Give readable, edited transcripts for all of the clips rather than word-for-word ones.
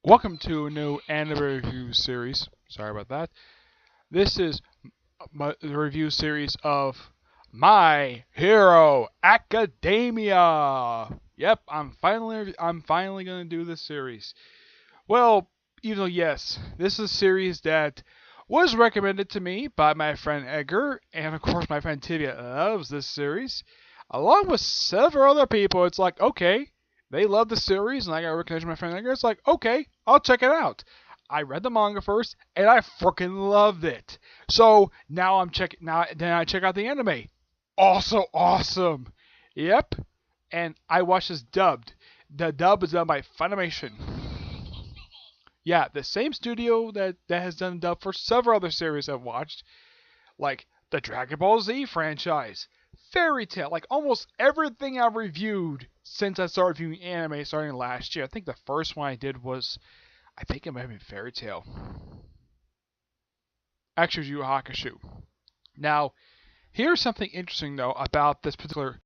Welcome to a new anime review series. Sorry about that. This is the review series of My Hero Academia. Yep, I'm finally gonna do this series. Well, even though yes, this is a series that was recommended to me by my friend Edgar, and of course my friend Tivia loves this series, along with several other people. It's like, okay, they love the series, and I got a recommendation from my friend Edgar. It's like, okay, I'll check it out. I read the manga first, and I freaking loved it. So now then I check out the anime. Also awesome. Yep. And I watched this dubbed. The dub is done by Funimation. Yeah, the same studio that has done dub for several other series I've watched, like the Dragon Ball Z franchise, Fairy Tail, like almost everything I've reviewed since I started reviewing anime starting last year. I think the first one I did was, I think it might have been Fairy Tail. Actually, Yu Yu Hakusho. Now, here's something interesting though about this particular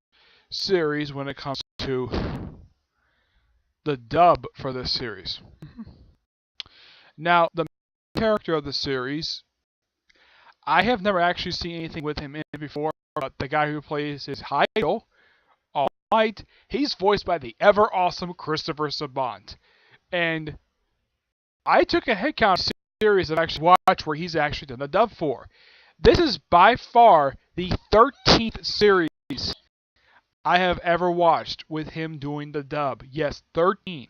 series when it comes to the dub for this series. Now, the character of the series, I have never actually seen anything with him in it before, but the guy who plays his idol, All Might, he's voiced by the ever awesome Christopher Sabat. And I took a headcount series I've actually watched where he's actually done the dub for. This is by far the 13th series I have ever watched with him doing the dub. Yes, 13.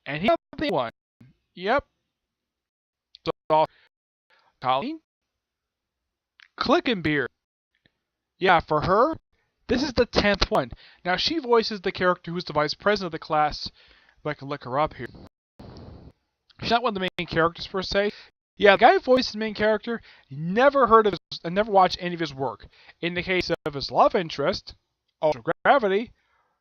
And he's the one. Yep. So, Colleen Clickenbeard. Yeah, for her, this is the 10th one. Now, she voices the character who's the vice president of the class. If I can look her up here. She's not one of the main characters per se. Yeah, the guy who voices the main character, never heard of his, and never watched any of his work. In the case of his love interest, Ultra Gravity,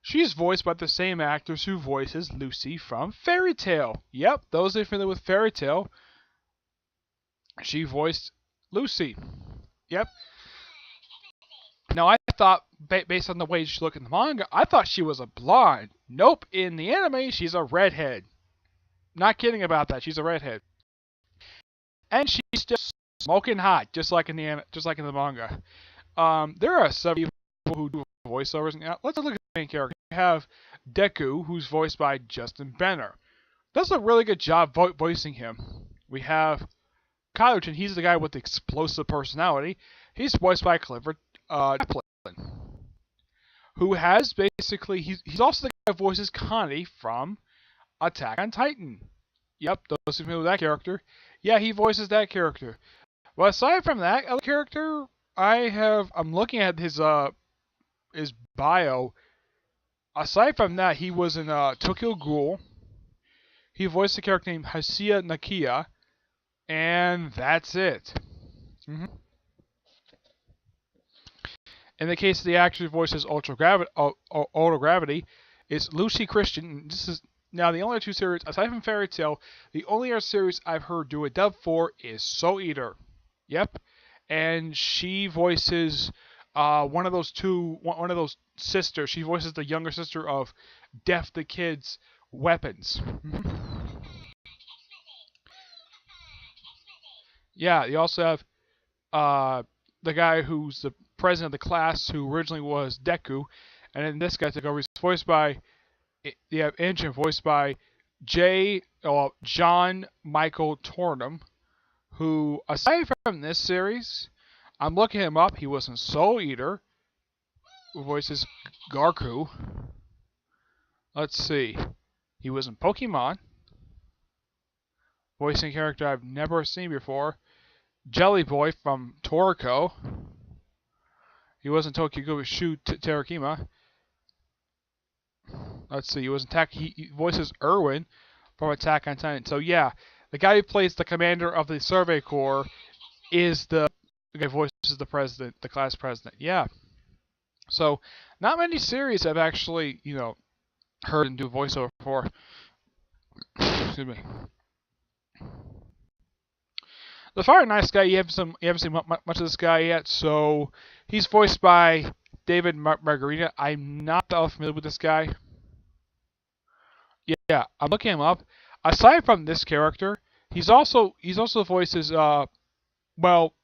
she's voiced by the same actress who voices Lucy from Fairy Tail. Yep, those that are familiar with Fairy Tail, she voiced Lucy. Yep. Now, I thought, based on the way she looked in the manga, I thought she was a blonde. Nope, in the anime, she's a redhead. Not kidding about that, she's a redhead. And she's just smoking hot, just like in the manga. There are several people who do voiceovers. Now, let's look at the main character. We have Deku, who's voiced by Justin Benner. Does a really good job voicing him. We have Kaioken, he's the guy with the explosive personality. He's voiced by Clifford Chaplin, who has basically, he's also the guy who voices Connie from Attack on Titan. Yep, those who familiar with that character. Yeah, he voices that character. Well, aside from that other character, I'm looking at his bio. Aside from that, he was in Tokyo Ghoul. He voiced a character named Hasiya Nakia, and that's it. In the case of the actor who voices Ultra Gravity, it's Lucy Christian. This is now the only two series aside from Fairy Tail. The only other series I've heard do a dub for is Soul Eater. Yep, and she voices one of those sisters. She voices the younger sister of Def the Kid's Weapons. Yeah, you also have the guy who's the president of the class, who originally was Deku, and then this guy took over. He's voiced by, you have Engine voiced by John Michael Tornum, who, aside from this series, I'm looking him up. He was in Soul Eater, who voices Garku. Let's see. He was in Pokemon, voicing a character I've never seen before, Jelly Boy from Toriko. He was in Tokyo Ghoul Shu Terakima. Let's see, he voices Erwin from Attack on Titan. So yeah, the guy who plays the commander of the Survey Corps is the guy who voices the president, the class president. Yeah. So not many series I've actually, heard and do voiceover for. Excuse me. The Fire Nice guy, you haven't seen much of this guy yet, so he's voiced by David Margarita. I'm not that familiar with this guy. Yeah, I'm looking him up. Aside from this character, he also voices well,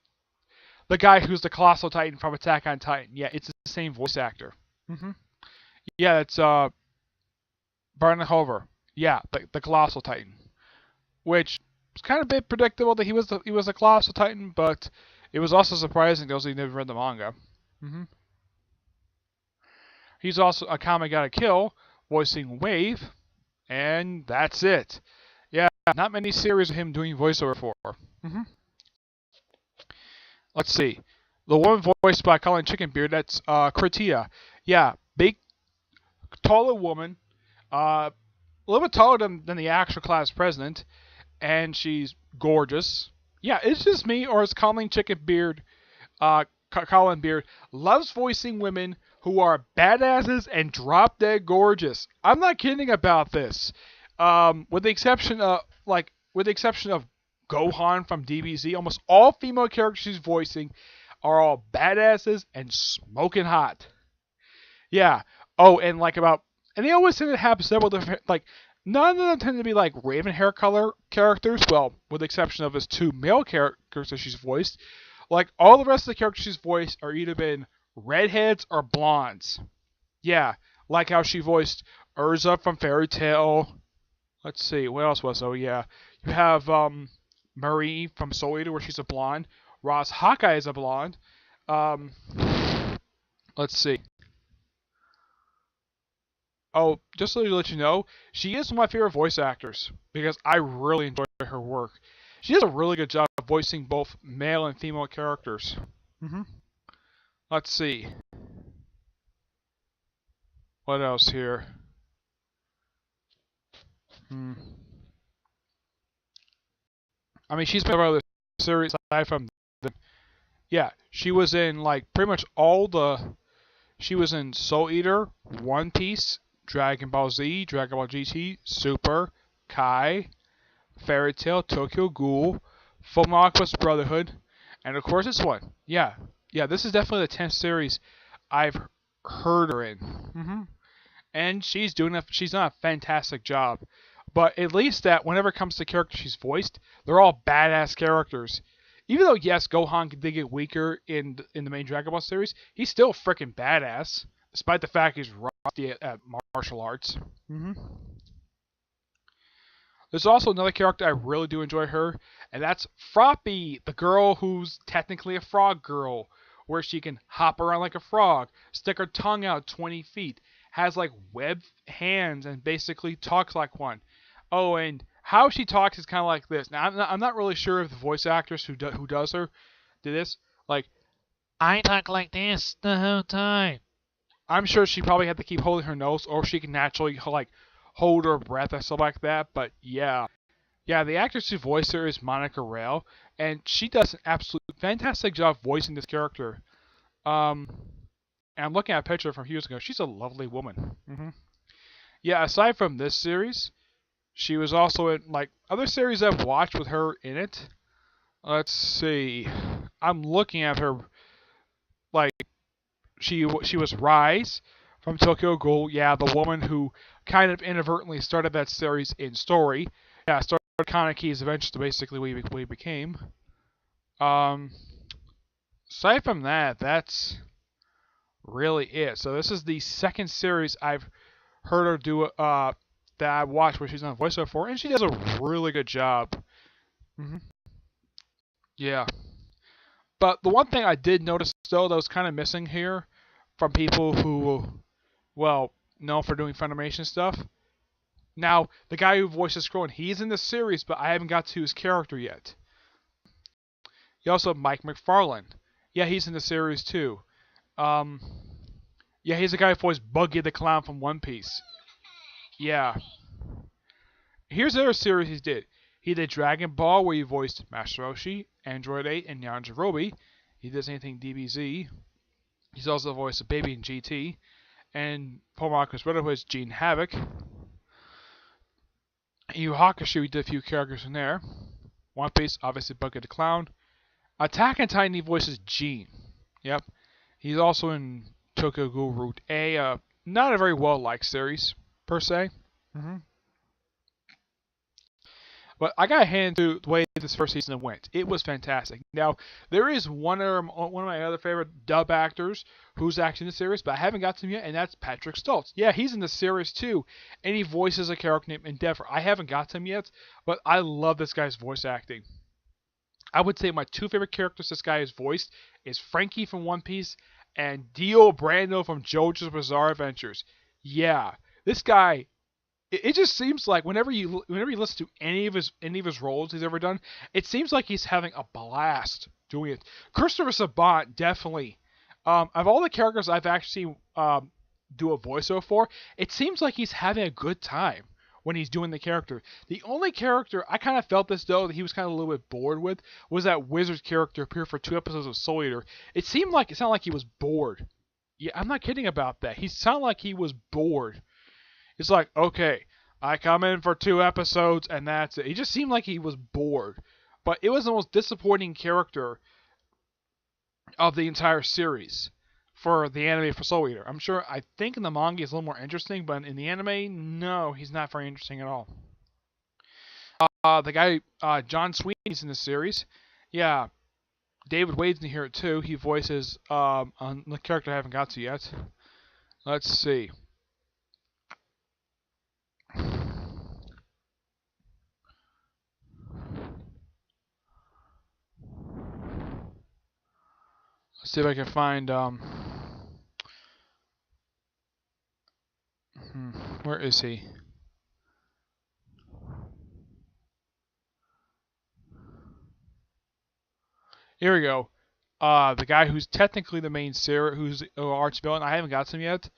the guy who's the Colossal Titan from Attack on Titan. Yeah, it's the same voice actor. hmm Yeah, it's Barton Hover. Yeah, the Colossal Titan, which was kind of a bit predictable that he was a Colossal Titan, but it was also surprising those who never read the manga. hmm He's also a Kami Gotta Kill, voicing Wave, and that's it. Yeah, not many series of him doing voiceover for. hmm Let's see. The woman voiced by Colin Chickenbeard, that's Kritia. Yeah, big, taller woman, a little bit taller than the actual class president, and she's gorgeous. Yeah, it's just me, or is Colin Chickenbeard, Colin Beard, loves voicing women who are badasses and drop dead gorgeous. I'm not kidding about this. With the exception of Gohan from DBZ, almost all female characters she's voicing are all badasses and smoking hot. Yeah. Oh, and and they always tend to have several different, none of them tend to be like raven hair color characters. Well, with the exception of his two male characters that she's voiced. Like all the rest of the characters she's voiced are either been redheads or blondes. Yeah, like how she voiced Urza from Fairy Tail. Let's see, what else was? Oh yeah, you have Marie from Soul Eater, where she's a blonde. Ross Hawkeye is a blonde. Um, let's see. Oh, just to let you know, she is one of my favorite voice actors because I really enjoy her work. She does a really good job of voicing both male and female characters. hmm Let's see. What else here? Hmm. I mean, she's been a part of the series aside from the. Yeah, she was in pretty much all the. She was in Soul Eater, One Piece, Dragon Ball Z, Dragon Ball GT, Super, Kai, Fairy Tail, Tokyo Ghoul, Full Alchemist Brotherhood, and of course this one. Yeah, yeah, this is definitely the 10th series I've heard her in. And she's done a fantastic job. But at least that whenever it comes to characters she's voiced, they're all badass characters. Even though yes, Gohan did get weaker in the main Dragon Ball series, he's still freaking badass, despite the fact he's rusty at martial arts. There's also another character I really do enjoy her, and that's Froppy, the girl who's technically a frog girl, where she can hop around like a frog, stick her tongue out 20 feet, has webbed hands, and basically talks like one. Oh, and how she talks is kind of like this. Now, I'm not really sure if the voice actress who does her did this. I talk like this the whole time. I'm sure she probably had to keep holding her nose, or she can naturally hold her breath or something like that. But yeah, yeah, the actress who voiced her is Monica Rail, and she does an absolute fantastic job voicing this character. And I'm looking at a picture from years ago. She's a lovely woman. Yeah, aside from this series, she was also in other series I've watched with her in it. Let's see. I'm looking at her like she was Rise from Tokyo Ghoul. Yeah, the woman who kind of inadvertently started that series in story. Yeah, started Kaneki's eventually basically we became. Um, aside from that, that's really it. So this is the second series I've heard her do that I watched where she's on voiceover for, and she does a really good job. hmm Yeah. But the one thing I did notice though that was kind of missing here from people who, well, know for doing Funimation stuff. Now, the guy who voices Krillin, he's in the series, but I haven't got to his character yet. You also have Mike McFarlane. Yeah, he's in the series too. Um, yeah, he's the guy who voiced Buggy the Clown from One Piece. Yeah. Here's the other series he did. He did Dragon Ball, where he voiced Master Roshi, Android 8, and Yajirobe. He does anything DBZ. He's also voiced a baby in GT. And Paul Marcus Brotherhood is Gene Havoc. Yu Hakusho, he did a few characters in there. One Piece, obviously Buggy the Clown. Attack on Titan, he voices Gene. Yep. He's also in Tokyo Ghoul Route A. Not a very well-liked series, per se. But I got to hand to the way this first season went. It was fantastic. Now, there is one of my other favorite dub actors who's actually in the series, but I haven't got to him yet, and that's Patrick Stoltz. Yeah, he's in the series too, and he voices a character named Endeavor. I haven't got to him yet, but I love this guy's voice acting. I would say my two favorite characters this guy has voiced is Frankie from One Piece and Dio Brando from JoJo's Bizarre Adventures. Yeah, this guy. It just seems like whenever you listen to any of his roles he's ever done, it seems like he's having a blast doing it. Christopher Sabat definitely. Of all the characters I've actually do a voiceover for, it seems like he's having a good time when he's doing the character. The only character I kind of felt this though that he was kind of a little bit bored with was that wizard character appeared for 2 episodes of Soul Eater. It sounded like he was bored. Yeah, I'm not kidding about that. He sounded like he was bored. It's like, okay, I come in for 2 episodes and that's it. He just seemed like he was bored. But it was the most disappointing character of the entire series for the anime for Soul Eater. I think in the manga he's a little more interesting, but in the anime, no, he's not very interesting at all. The guy, John Sweeney's in the series. Yeah, David Wade's in here too. He voices on the character I haven't got to yet. Let's see. Let's see if I can find where is he? Here we go. The guy who's technically the main who's arch villain. I haven't got to him yet,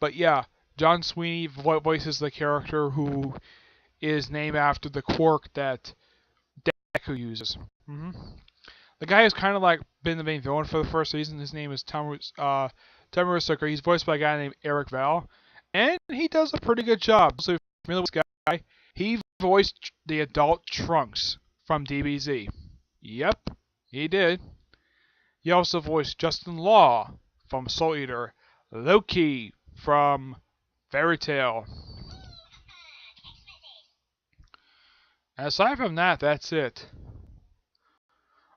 but yeah, John Sweeney voices the character who is named after the quirk that Deku uses. The guy has kind of like been the main villain for the first season. His name is Tamura Sucker. He's voiced by a guy named Eric Val, and he does a pretty good job. So if you're familiar with this guy, he voiced the adult Trunks from DBZ. Yep, he did. He also voiced Justin Law from Soul Eater, Loki from Fairy Tail. Aside from that, that's it.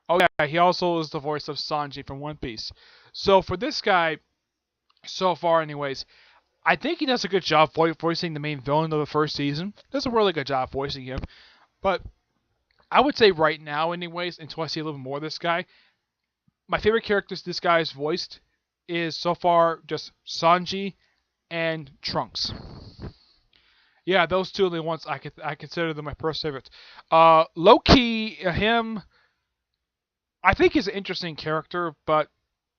Oh yeah, he also is the voice of Sanji from One Piece. So for this guy, so far anyways, I think he does a good job voicing the main villain of the first season. Does a really good job voicing him. But I would say right now anyways, until I see a little more of this guy, my favorite characters this guy has voiced is so far just Sanji and Trunks. Yeah, those two are the ones I consider them my personal favorites. Loki, him, I think he's an interesting character, but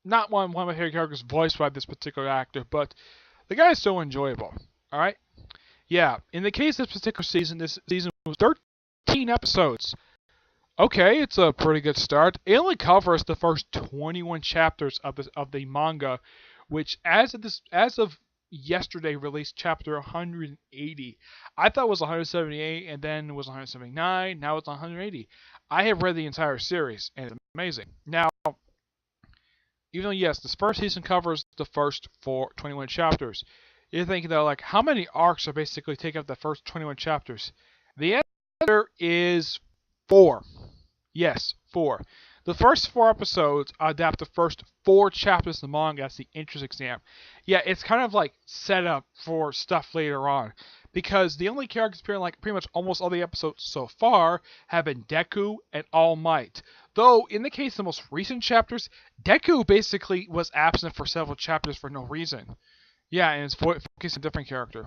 not one of my favorite characters voiced by this particular actor. But the guy is so enjoyable. All right. Yeah. In the case of this particular season, this season was 13 episodes. Okay, it's a pretty good start. It only covers the first 21 chapters of the manga, which as of yesterday released chapter 180. I thought it was 178, and then it was 179. Now it's 180. I have read the entire series, and it's amazing. Now, even though yes, this first season covers the first 21 chapters, you're thinking though, like, how many arcs are basically taking up the first 21 chapters? The answer is 4. Yes, 4. The first 4 episodes adapt the first 4 chapters of the manga as the entrance exam. Yeah, it's kind of like set up for stuff later on. Because the only characters appearing like pretty much almost all the episodes so far have been Deku and All Might. Though, in the case of the most recent chapters, Deku basically was absent for several chapters for no reason. Yeah, and it's focused on a different character.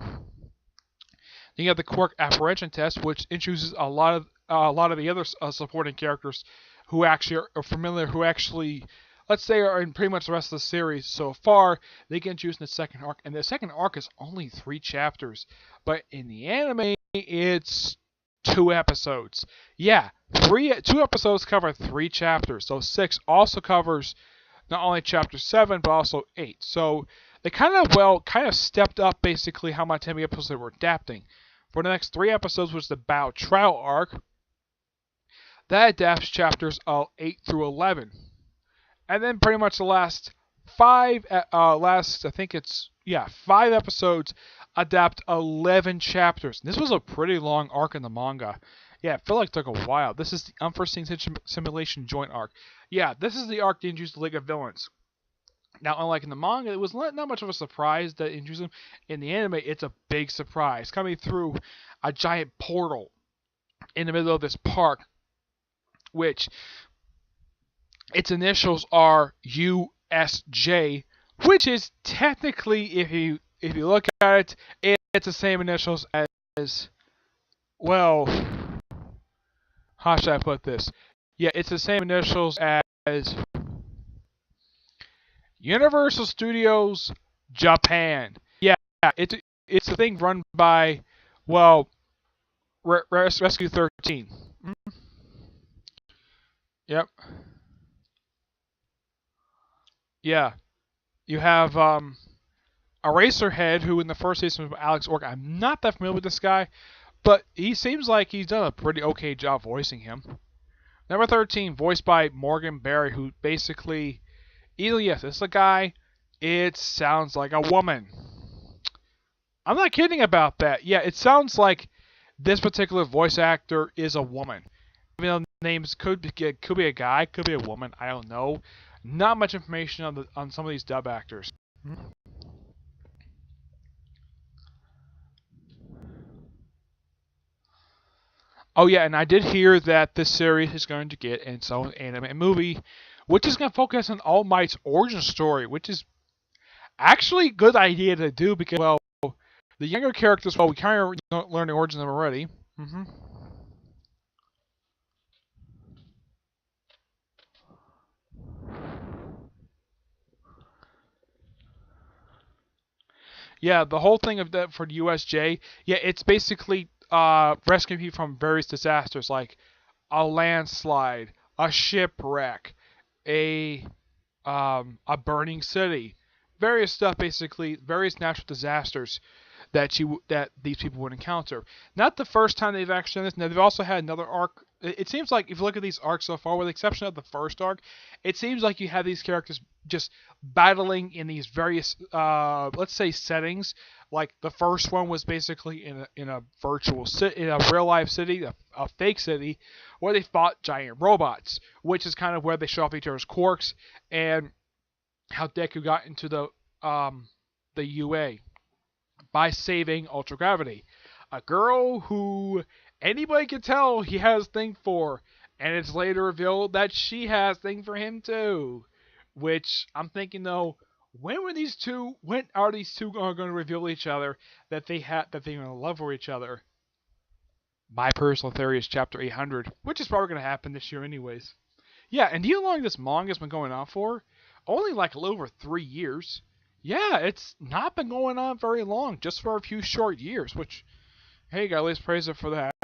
Then you have the quirk apprehension test, which introduces a lot of the other supporting characters who actually are familiar, who actually, let's say, are in pretty much the rest of the series so far. They get introduced in the second arc, and the second arc is only 3 chapters. But in the anime, it's 2 episodes. Yeah, 2 episodes cover 3 chapters. So 6 also covers not only chapter 7, but also 8. So they kind of stepped up basically how much episodes they were adapting. For the next 3 episodes, which is the Bao trial arc, that adapts chapters 8 through 11. And then pretty much the last 5 episodes adapt 11 chapters. This was a pretty long arc in the manga. Yeah, it felt like it took a while. This is the Unforeseen Simulation Joint arc. Yeah, this is the arc that introduced the League of Villains. Now, unlike in the manga, it was not much of a surprise that it introduced them. In the anime, it's a big surprise. Coming through a giant portal in the middle of this park, which its initials are USJ, which is technically, if you look at it, it's the same initials as, well, how should I put this? Yeah, it's the same initials as Universal Studios Japan. Yeah, it's a thing run by, well, Rescue 13. Yep. Yeah. You have Eraserhead, who in the first season was Alex Ork. I'm not that familiar with this guy, but he seems like he's done a pretty okay job voicing him. Number 13, voiced by Morgan Berry, who basically, yes, it's a guy. It sounds like a woman. I'm not kidding about that. Yeah, it sounds like this particular voice actor is a woman. I mean, the names could be a guy, could be a woman. I don't know. Not much information on some of these dub actors. Oh yeah, and I did hear that this series is going to get its own anime movie, which is going to focus on All Might's origin story, which is actually a good idea to do because, well, the younger characters, well, we kind of learn the origin of them already. Yeah, the whole thing of that for the USJ, yeah, it's basically rescuing people from various disasters like a landslide, a shipwreck, a burning city, various stuff basically, various natural disasters that these people would encounter. Not the first time they've actually done this. Now they've also had another arc. It seems like if you look at these arcs so far, with the exception of the first arc, it seems like you have these characters just battling in these various, let's say, settings. Like the first one was basically in a virtual in a real life city, a fake city, where they fought giant robots, which is kind of where they show off each other's quirks and how Deku got into the UA by saving Ultra Gravity, a girl who anybody can tell he has a thing for, and it's later revealed that she has a thing for him too. Which I'm thinking though, when are these two going to reveal each other that they're going to love for each other? My personal theory is chapter 800, which is probably going to happen this year anyways. Yeah, and do you know how long this manga's been going on for? Only like a little over 3 years. Yeah, it's not been going on very long, just for a few short years, which, hey, gotta at least praise it for that.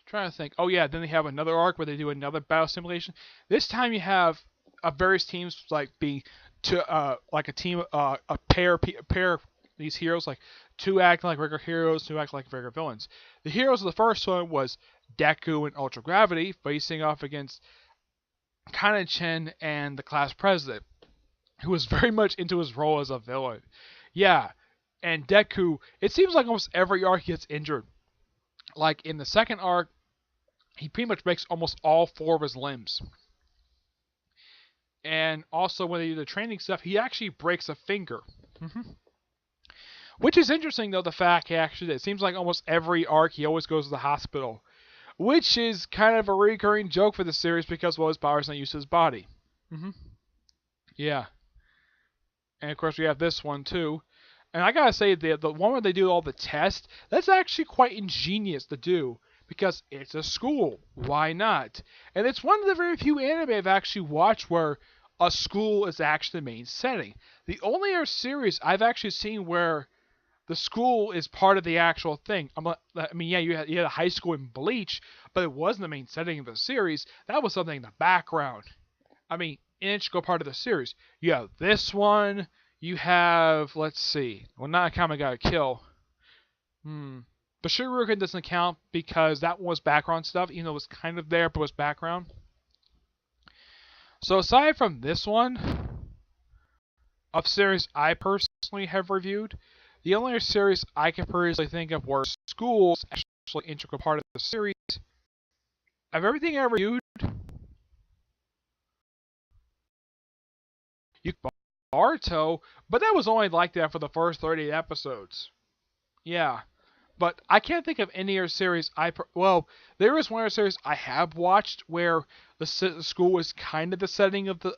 Trying to think. Oh yeah, then they have another arc where they do another battle simulation. This time you have various teams like being like a team, a pair of these heroes, like two acting like regular heroes, two acting like regular villains. The heroes of the first one was Deku and Ultra Gravity facing off against Kana-chen and the class president, who was very much into his role as a villain. Yeah, and Deku, it seems like almost every arc he gets injured. Like in the second arc, he pretty much breaks almost all 4 of his limbs. And also when they do the training stuff, he actually breaks a finger. Which is interesting though, the fact he actually did. It seems like almost every arc he always goes to the hospital. Which is kind of a recurring joke for the series because, well, his power's not used to his body. Yeah. And of course we have this one too. And I gotta say, the one where they do all the tests, that's actually quite ingenious to do. Because it's a school. Why not? And it's one of the very few anime I've actually watched where a school is actually the main setting. The only other series I've actually seen where the school is part of the actual thing. I mean, yeah, you had a high school in Bleach, but it wasn't the main setting of the series. That was something in the background. I mean, an integral part of the series. You have this one. You have, let's see. Well, not Akame got a kill. But Shuruken doesn't count because that one was background stuff, even though it was kind of there, but was background. So aside from this one, of series I personally have reviewed, the only series I can personally think of where schools actually an integral part of the series. Of everything I reviewed, you Naruto, but that was only like that for the first 30 episodes. Yeah. But I can't think of any other series well, there is one other series I have watched where the school is kind of the setting of the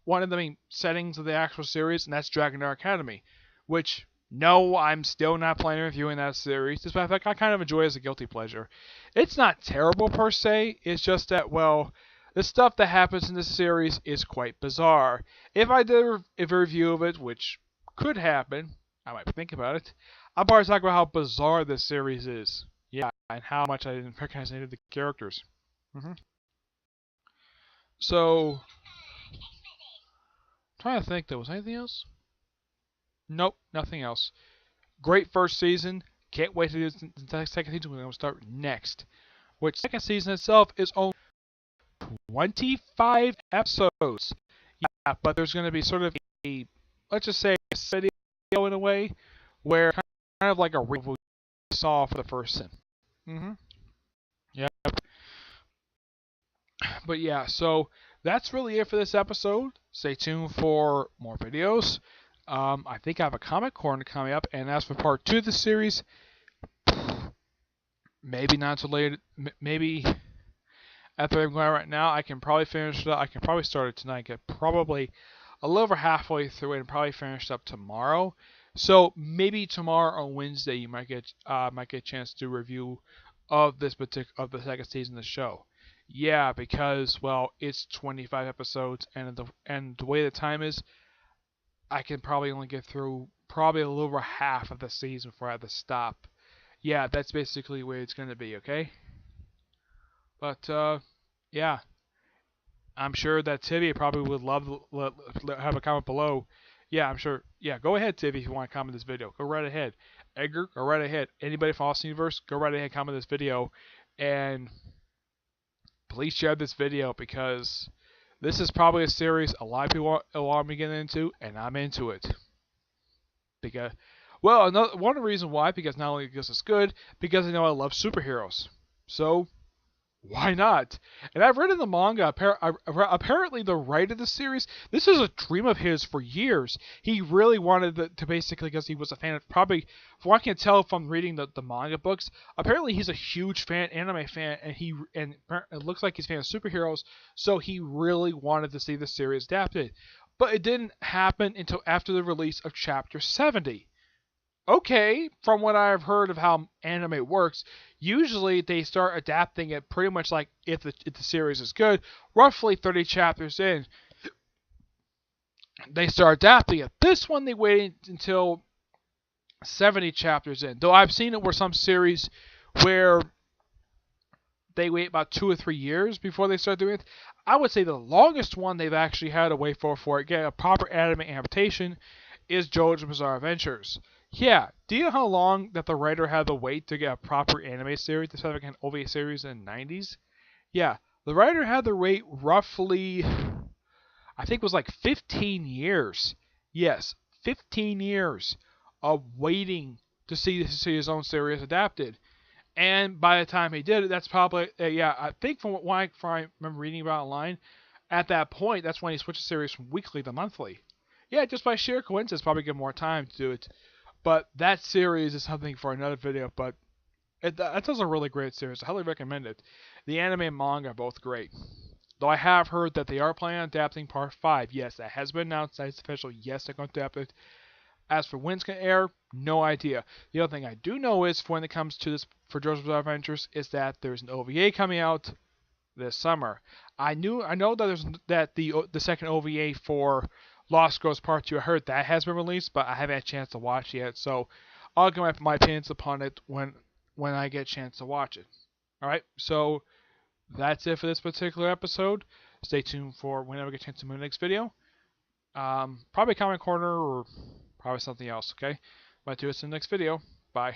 one of the main settings of the actual series, and that's Dragon Art Academy, which no, I'm still not planning on reviewing that series. Despite the fact I kind of enjoy it as a guilty pleasure. It's not terrible per se. It's just that the stuff that happens in this series is quite bizarre. If I did a review of it, which could happen, I might think about it. I'll probably talk about how bizarre this series is. Yeah, and how much I didn't recognize any of the characters. So, I'm trying to think, there was anything else? Nope, nothing else. Great first season. Can't wait to do the second season. We're going to start next. Which second season itself is only 25 episodes. Yeah, but there's going to be sort of a, let's just say, a video in a way, where kind of like a review we saw for the first season. Yeah. But yeah, so that's really it for this episode. Stay tuned for more videos. I think I have a comic corner coming up, and as for part 2 of the series, maybe not until later. Maybe after I'm going right now, I can probably finish it up. I can probably start it tonight. Get probably a little over halfway through it, and probably finish it up tomorrow. So maybe tomorrow or Wednesday, you might get a chance to review of the second season of the show. Yeah, because it's 25 episodes, and the way the time is, I can probably only get through probably a little over half of the season before I have to stop. Yeah, that's basically the way it's gonna be. Okay. But yeah, I'm sure that Tivy probably would love to have a comment below. Yeah, I'm sure. Yeah, go ahead, Tivy, if you want to comment this video. Go right ahead. Edgar, go right ahead. Anybody from Austin Universe, go right ahead, comment this video, and please share this video because this is probably a series a lot of people want me to get into, and I'm into it. Because, one of the reasons why, because not only because it's good, because I know I love superheroes. So, why not? And I've read in the manga, apparently the writer of the series, this is a dream of his for years. He really wanted to basically, because he was a fan of, probably, from what I can tell from reading the manga books, apparently he's a huge anime fan, and it looks like he's a fan of superheroes, so he really wanted to see the series adapted. But it didn't happen until after the release of Chapter 70. Okay, from what I've heard of how anime works, usually they start adapting it pretty much like if the series is good, roughly 30 chapters in, they start adapting it. This one they waited until 70 chapters in. Though I've seen it where some series where they wait about 2 or 3 years before they start doing it. I would say the longest one they've actually had to wait for it, get a proper anime adaptation, is JoJo's Bizarre Adventures. Yeah, do you know how long that the writer had to wait to get a proper anime series, to have an OVA series in the 90s? Yeah, the writer had to wait roughly, I think it was like 15 years. Yes, 15 years of waiting to see his own series adapted. And by the time he did it, that's probably, I think from what I remember reading about online, at that point, that's when he switched the series from weekly to monthly. Yeah, just by sheer coincidence, probably give more time to do it. But that series is something for another video, but that was a really great series. I highly recommend it. The anime and manga are both great. Though I have heard that they are planning on adapting Part 5. Yes, that has been announced. That's official. Yes, they're going to adapt it. As for when it's going to air, no idea. The other thing I do know is, when it comes to this, for JoJo's Bizarre Adventures, is that there's an OVA coming out this summer. I know that the second OVA for Lost Girls Part 2, I heard that has been released, but I haven't had a chance to watch it yet, so I'll give my opinions upon it when I get a chance to watch it. Alright, so that's it for this particular episode. Stay tuned for whenever I get a chance to move the next video. Probably Comment Corner or probably something else, okay? Might do this in the next video. Bye.